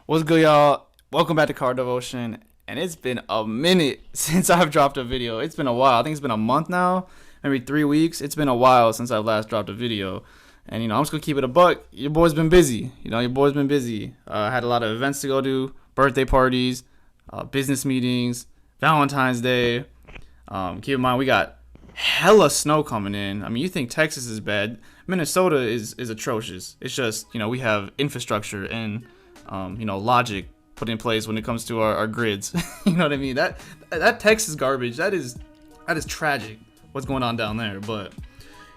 What's good, y'all? Welcome back to Car Devotion. And it's been a minute since I've dropped a video. It's been a while. I think it's been a month now, maybe 3 weeks. It's been a while since I've last dropped a video. And, I'm just going to keep it a buck. Your boy's been busy. I had a lot of events to go to, birthday parties, business meetings, Valentine's Day. Keep in mind, we got hella snow coming in. I mean, you think Texas is bad. Minnesota is atrocious. It's just, we have infrastructure and, logic put in place when it comes to our grids. You know what I mean? That Texas garbage, that is tragic what's going on down there. But,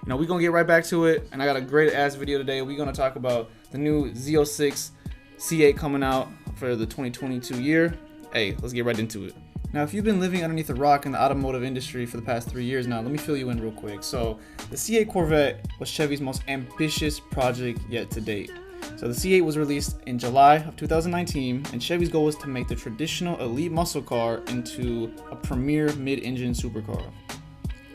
we're going to get right back to it. And I got a great ass video today. We're going to talk about the new Z06 C8 coming out for the 2022 year. Hey, let's get right into it. Now, if you've been living underneath a rock in the automotive industry for the past 3 years now, let me fill you in real quick. So, the C8 Corvette was Chevy's most ambitious project yet to date. So, the C8 was released in July of 2019, and Chevy's goal was to make the traditional elite muscle car into a premier mid-engine supercar.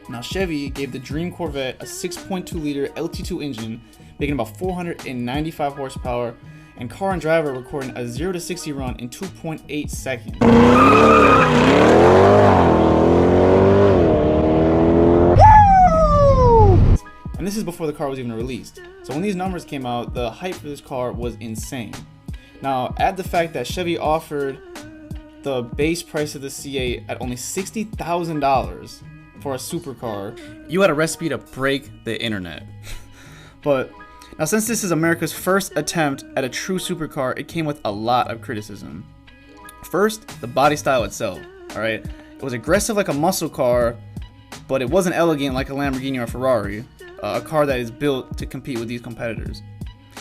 Now, Chevy gave the Dream Corvette a 6.2-liter LT2 engine, making about 495 horsepower, and car and driver recording a 0 to 60 run in 2.8 seconds. And this is before the car was even released. So when these numbers came out, the hype for this car was insane. Now, add the fact that Chevy offered the base price of the C8 at only $60,000 for a supercar, you had a recipe to break the internet. But now, since this is America's first attempt at a true supercar, it came with a lot of criticism. First, the body style itself, alright? It was aggressive like a muscle car, but it wasn't elegant like a Lamborghini or a Ferrari, a car that is built to compete with these competitors.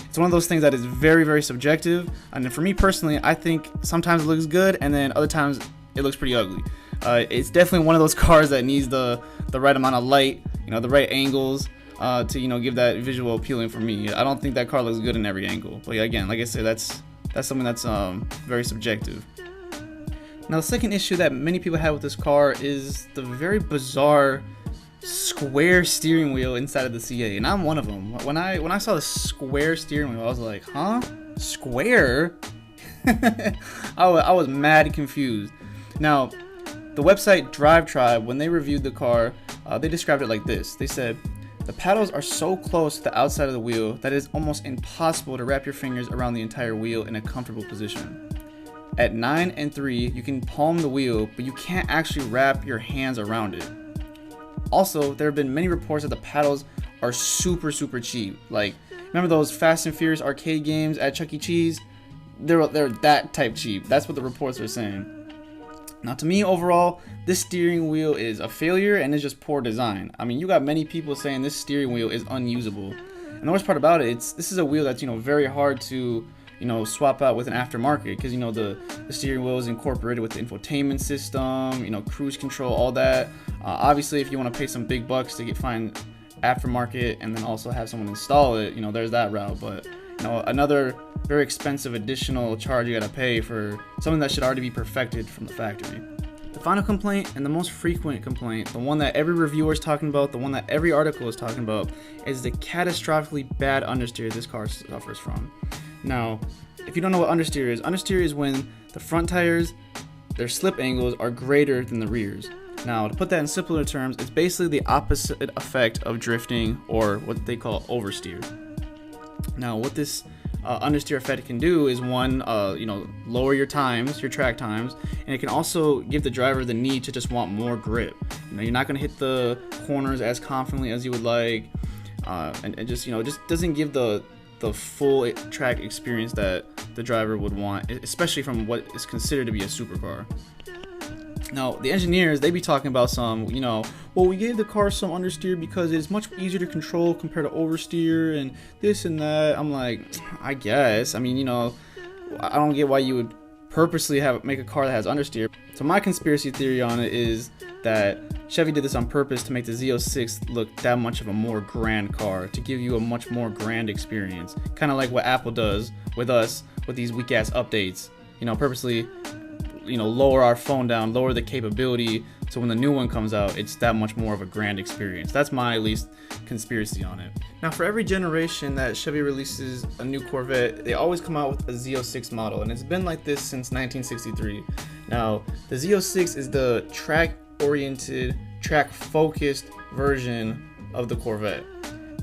It's one of those things that is very, very subjective, and for me personally, I think sometimes it looks good, and then other times it looks pretty ugly. It's definitely one of those cars that needs the right amount of light, the right angles, to give that visual appealing for me. I don't think that car looks good in every angle. But again, like I said, that's something that's very subjective. Now, the second issue that many people have with this car is the very bizarre square steering wheel inside of the C8, and I'm one of them. When I saw the square steering wheel, I was like, huh? Square? I was mad confused. Now, the website Drive Tribe, when they reviewed the car, they described it like this. They said, the paddles are so close to the outside of the wheel that it is almost impossible to wrap your fingers around the entire wheel in a comfortable position. At 9 and 3, you can palm the wheel, but you can't actually wrap your hands around it. Also, there have been many reports that the paddles are super, super cheap. Like, remember those Fast and Furious arcade games at Chuck E. Cheese? They're that type cheap. That's what the reports are saying. Now, to me, overall, this steering wheel is a failure and it's just poor design. I mean, you got many people saying this steering wheel is unusable. And the worst part about it, this is a wheel that's, very hard to, swap out with an aftermarket, because, the steering wheel is incorporated with the infotainment system, cruise control, all that. Obviously, if you want to pay some big bucks to find aftermarket and then also have someone install it, there's that route. But, another very expensive additional charge you gotta pay for something that should already be perfected from the factory. The final complaint, and the most frequent complaint, the one that every reviewer is talking about, the one that every article is talking about, is the catastrophically bad understeer this car suffers from. Now, if you don't know what understeer is when the front tires, their slip angles are greater than the rears. Now, to put that in simpler terms, it's basically the opposite effect of drifting, or what they call oversteer. Now, what this understeer effect can do is, one, lower your track times, and it can also give the driver the need to just want more grip. You're not going to hit the corners as confidently as you would like, and just doesn't give the full track experience that the driver would want, especially from what is considered to be a supercar. Now, the engineers, they be talking about some, well, we gave the car some understeer because it's much easier to control compared to oversteer and this and that. I'm like, I guess. I mean, I don't get why you would purposely make a car that has understeer. So my conspiracy theory on it is that Chevy did this on purpose to make the Z06 look that much of a more grand car, to give you a much more grand experience. Kind of like what Apple does with us with these weak-ass updates. Purposely lower our phone down, lower the capability, so when the new one comes out, it's that much more of a grand experience. That's my, at least, conspiracy on it. Now, for every generation that Chevy releases a new Corvette, they always come out with a Z06 model, and it's been like this since 1963. Now, the Z06 is the track-oriented, track-focused version of the Corvette,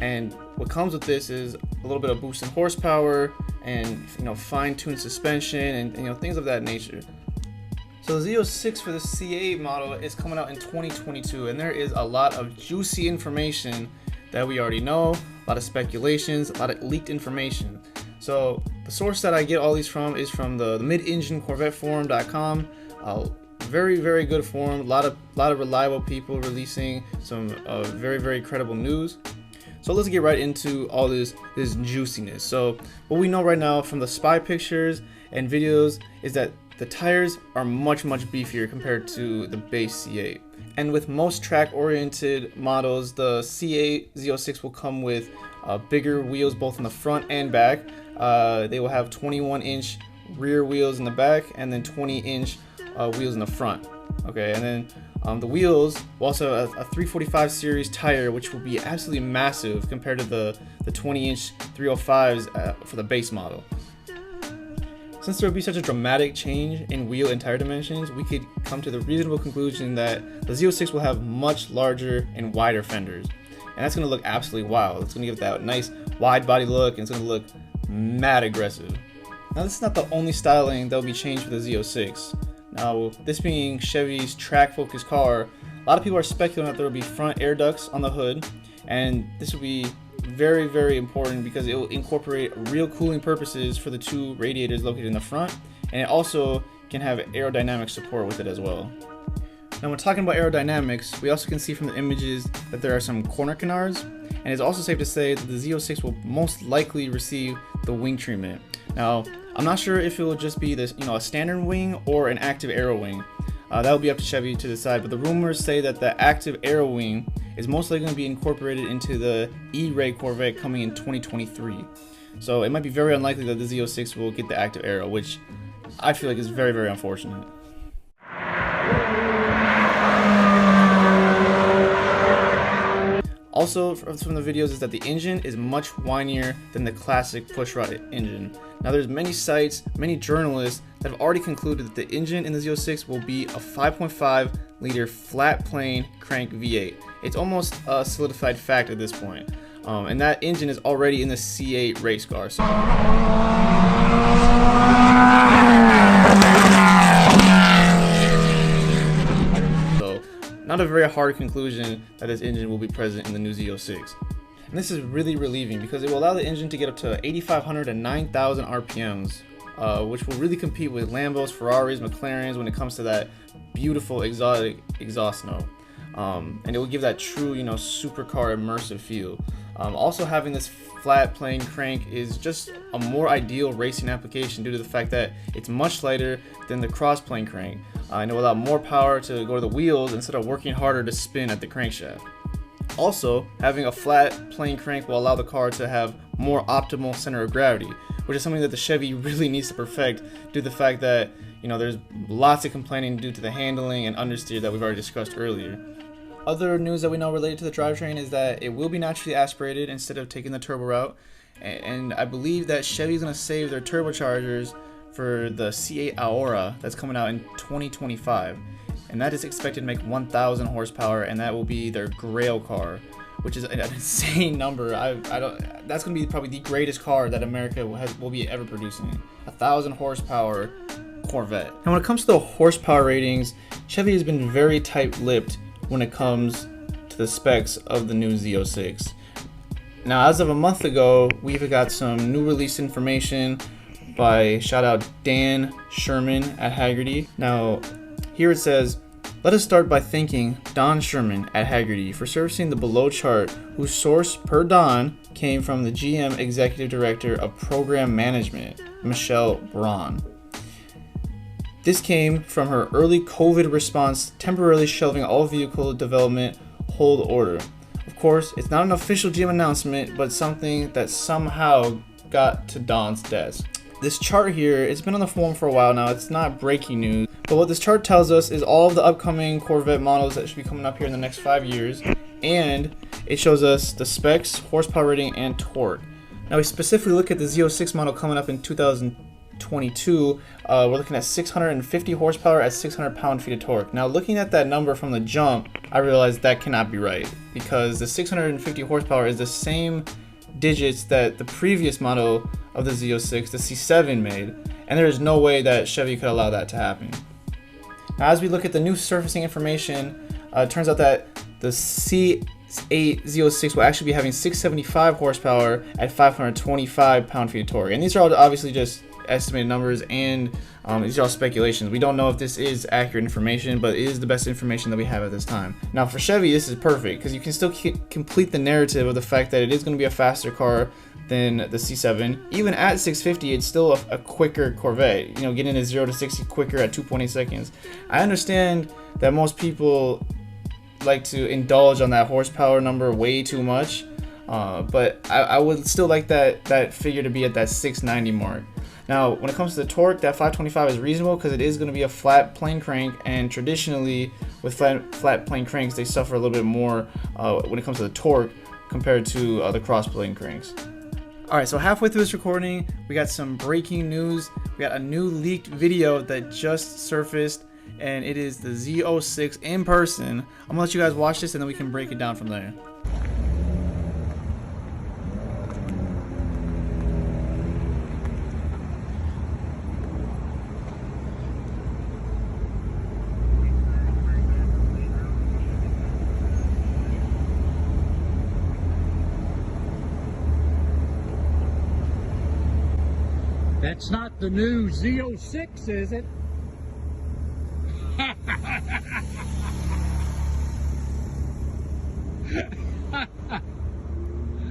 and what comes with this is a little bit of boost in horsepower and fine-tuned suspension and things of that nature. So the Z06 for the CA model is coming out in 2022, and there is a lot of juicy information that we already know, a lot of speculations, a lot of leaked information. So the source that I get all these from is from the mid-engine Corvette forum.com. Very, very good forum, a lot of reliable people releasing some very, very credible news. So let's get right into all this juiciness. So what we know right now from the spy pictures and videos is that the tires are much beefier compared to the base C8. And with most track-oriented models, the CA Z06 will come with bigger wheels both in the front and back. They will have 21-inch rear wheels in the back and then 20-inch wheels in the front. Okay, and then the wheels will also have a 345 series tire, which will be absolutely massive compared to the 20-inch 305s for the base model. Since there will be such a dramatic change in wheel and tire dimensions, we could come to the reasonable conclusion that the Z06 will have much larger and wider fenders. And that's going to look absolutely wild. It's going to give it that nice wide body look, and it's going to look mad aggressive. Now, this is not the only styling that will be changed for the Z06. Now, this being Chevy's track-focused car, a lot of people are speculating that there will be front air ducts on the hood, and this will be very, very important because it will incorporate real cooling purposes for the two radiators located in the front, and it also can have aerodynamic support with it as well. Now, when talking about aerodynamics, we also can see from the images that there are some corner canards, and it's also safe to say that the Z06 will most likely receive the wing treatment. Now, I'm not sure if it will just be this, a standard wing or an active aero wing. That will be up to Chevy to decide, but the rumors say that the active aero wing is most likely going to be incorporated into the E-Ray Corvette coming in 2023. So it might be very unlikely that the Z06 will get the active aero, which I feel like is very, very unfortunate. Also from the videos is that the engine is much whinier than the classic pushrod engine. Now there's many sites, many journalists that have already concluded that the engine in the Z06 will be a 5.5 liter flat plane crank V8. It's almost a solidified fact at this point. And that engine is already in the C8 race car. So not a very hard conclusion that this engine will be present in the new Z06. And this is really relieving because it will allow the engine to get up to 8,500 and 9,000 RPMs, which will really compete with Lambos, Ferraris, McLarens when it comes to that beautiful exotic exhaust note. And it will give that true, supercar immersive feel. Also having this flat plane crank is just a more ideal racing application due to the fact that it's much lighter than the cross plane crank. And it will allow more power to go to the wheels instead of working harder to spin at the crankshaft. Also, having a flat plane crank will allow the car to have more optimal center of gravity, which is something that the Chevy really needs to perfect due to the fact that, there's lots of complaining due to the handling and understeer that we've already discussed earlier. Other news that we know related to the drivetrain is that it will be naturally aspirated instead of taking the turbo route, and I believe that Chevy's going to save their turbochargers for the C8 Aura that's coming out in 2025, and that is expected to make 1,000 horsepower, and that will be their Grail car, which is an insane number. That's going to be probably the greatest car that America will be ever producing. 1,000 horsepower Corvette. And when it comes to the horsepower ratings, Chevy has been very tight-lipped when it comes to the specs of the new Z06. Now, as of a month ago, we've got some new release information by shout out Dan Sherman at Hagerty. Now, here it says, let us start by thanking Don Sherman at Hagerty for servicing the below chart, whose source per Don came from the GM Executive Director of Program Management, Michelle Braun. This came from her early COVID response, temporarily shelving all vehicle development hold order. Of course, it's not an official GM announcement, but something that somehow got to Don's desk. This chart here, it's been on the forum for a while now. It's not breaking news, but what this chart tells us is all of the upcoming Corvette models that should be coming up here in the next 5 years, and it shows us the specs, horsepower rating, and torque. Now we specifically look at the Z06 model coming up in 2022. We're looking at 650 horsepower at 600 pound-feet of torque. Now looking at that number from the jump, I realized that cannot be right, because the 650 horsepower is the same digits that the previous model of the Z06, the C7, made, and there is no way that Chevy could allow that to happen. Now as we look at the new surfacing information, it turns out that the C8 Z06 will actually be having 675 horsepower at 525 pound-feet of torque, and these are all obviously just estimated numbers, and these are all speculations. We don't know if this is accurate information, but it is the best information that we have at this time. Now for Chevy, this is perfect because you can still complete the narrative of the fact that it is going to be a faster car than the C7. Even at 650, it's still a quicker Corvette, you know, getting to 0 to 60 quicker at 2.8 seconds. I understand that most people like to indulge on that horsepower number way too much, but I would still like that figure to be at that 690 mark. Now, when it comes to the torque, that 525 is reasonable because it is going to be a flat plane crank, and traditionally with flat plane cranks, they suffer a little bit more when it comes to the torque compared to the cross plane cranks. Alright, so halfway through this recording, we got some breaking news. We got a new leaked video that just surfaced, and it is the Z06 in person. I'm going to let you guys watch this and then we can break it down from there. That's not the new Z06, is it?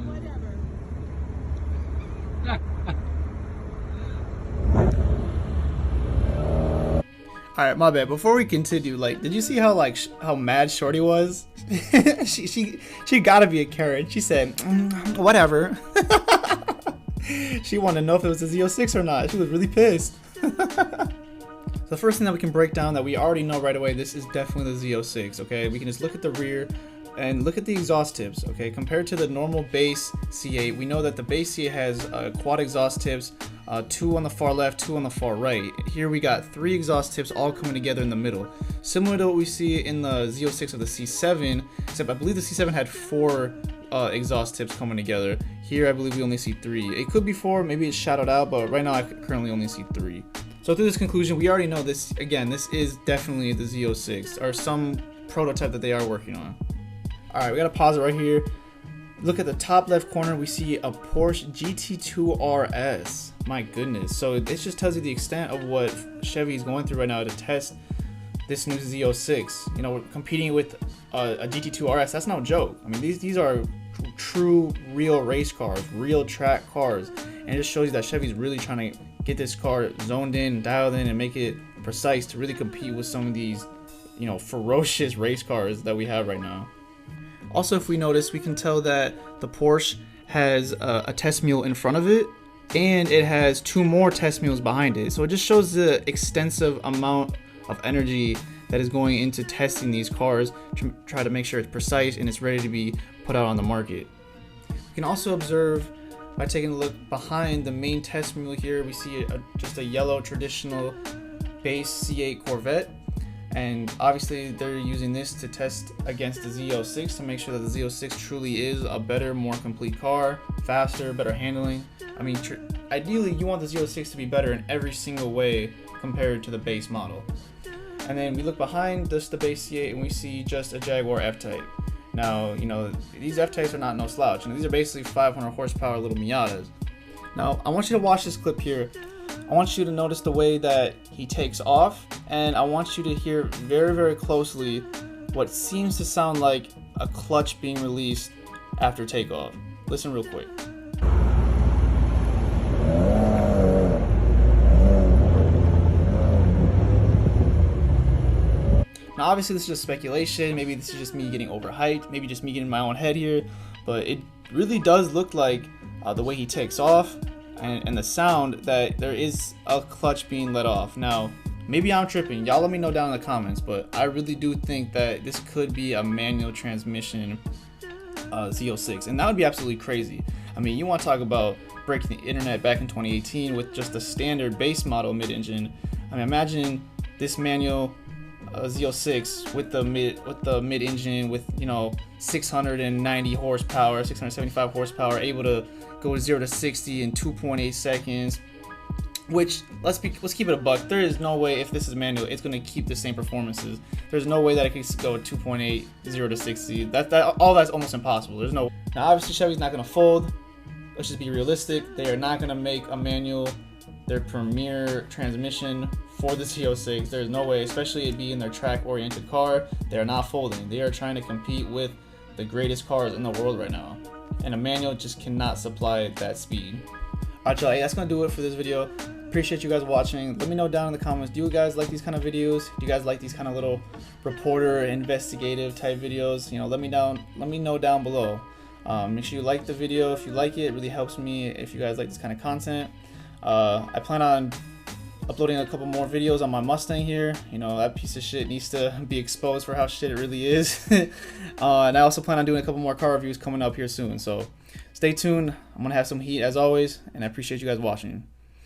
Whatever. Alright, my bad. Before we continue, like, did you see how how mad Shorty was? she gotta be a Karen. She said, whatever. She wanted to know if it was a Z06 or not. She was really pissed. The first thing that we can break down that we already know right away, this is definitely the Z06, okay? We can just look at the rear and look at the exhaust tips, okay? Compared to the normal base C8, we know that the base C8 has quad exhaust tips, 2 on the far left, 2 on the far right. Here we got 3 exhaust tips all coming together in the middle. Similar to what we see in the Z06 of the C7, except I believe the C7 had 4 exhaust tips coming together. Here I believe we only see 3. It could be 4, maybe it's shadowed out, but right now I currently only see 3. So through this conclusion, we already know this, again, this is definitely the Z06, or some prototype that they are working on. Alright, we gotta pause it right here. Look at the top left corner, we see a Porsche GT2 RS. My goodness. So this just tells you the extent of what Chevy is going through right now to test this new Z06. You know, we're competing with a GT2 RS. That's no joke. I mean, these are true, real race cars, real track cars, and it just shows you that Chevy's really trying to get this car zoned in, dialed in, and make it precise to really compete with some of these, you know, ferocious race cars that we have right now. Also, if we notice, we can tell that the Porsche has a test mule in front of it, and it has 2 more test mules behind it. So it just shows the extensive amount of energy that is going into testing these cars to try to make sure it's precise and it's ready to be put out on the market. You can also observe by taking a look behind the main test mule here, we see just a yellow traditional base C8 Corvette, and obviously they're using this to test against the Z06 to make sure that the Z06 truly is a better, more complete car, faster, better handling. I mean, ideally you want the Z06 to be better in every single way compared to the base model. And then we look behind just the base C8 and we see just a Jaguar F-Type. Now, you know, these F-Types are not no slouch. You know, these are basically 500 horsepower little Miatas. Now, I want you to watch this clip here. I want you to notice the way that he takes off, and I want you to hear very, very closely what seems to sound like a clutch being released after takeoff. Listen real quick. Now obviously this is just speculation, maybe this is just me getting overhyped, maybe just me getting in my own head here, but it really does look like the way he takes off, and the sound that there is a clutch being let off. Now, maybe I'm tripping. Y'all let me know down in the comments, but I really do think that this could be a manual transmission Z06, and that would be absolutely crazy. I mean, you want to talk about breaking the internet back in 2018 with just the standard base model mid-engine. I mean, imagine this manual Z06 with the mid-engine with, you know, 690 horsepower, 675 horsepower, able to go 0 to 60 in 2.8 seconds. Which, let's keep it a buck. There is no way, if this is manual, it's going to keep the same performances. There's no way that it can go 2.8 0 to 60. All that's almost impossible. There's no. Now, obviously, Chevy's not going to fold. Let's just be realistic. They are not going to make a manual their premier transmission for the Z06. There's no way, especially it being their track-oriented car. They are not folding. They are trying to compete with the greatest cars in the world right now, and a manual just cannot supply that speed. Alright, y'all, that's gonna do it for this video. Appreciate you guys watching. Let me know down in the comments, do you guys like these kind of videos? Do you guys like these kind of little reporter investigative type videos? You know, let me know down below. Make sure you like the video if you like it. It really helps me if you guys like this kind of content. I plan on uploading a couple more videos on my Mustang here. You know, that piece of shit needs to be exposed for how shit it really is. And I also plan on doing a couple more car reviews coming up here soon, so stay tuned. I'm gonna have some heat as always, and I appreciate you guys watching.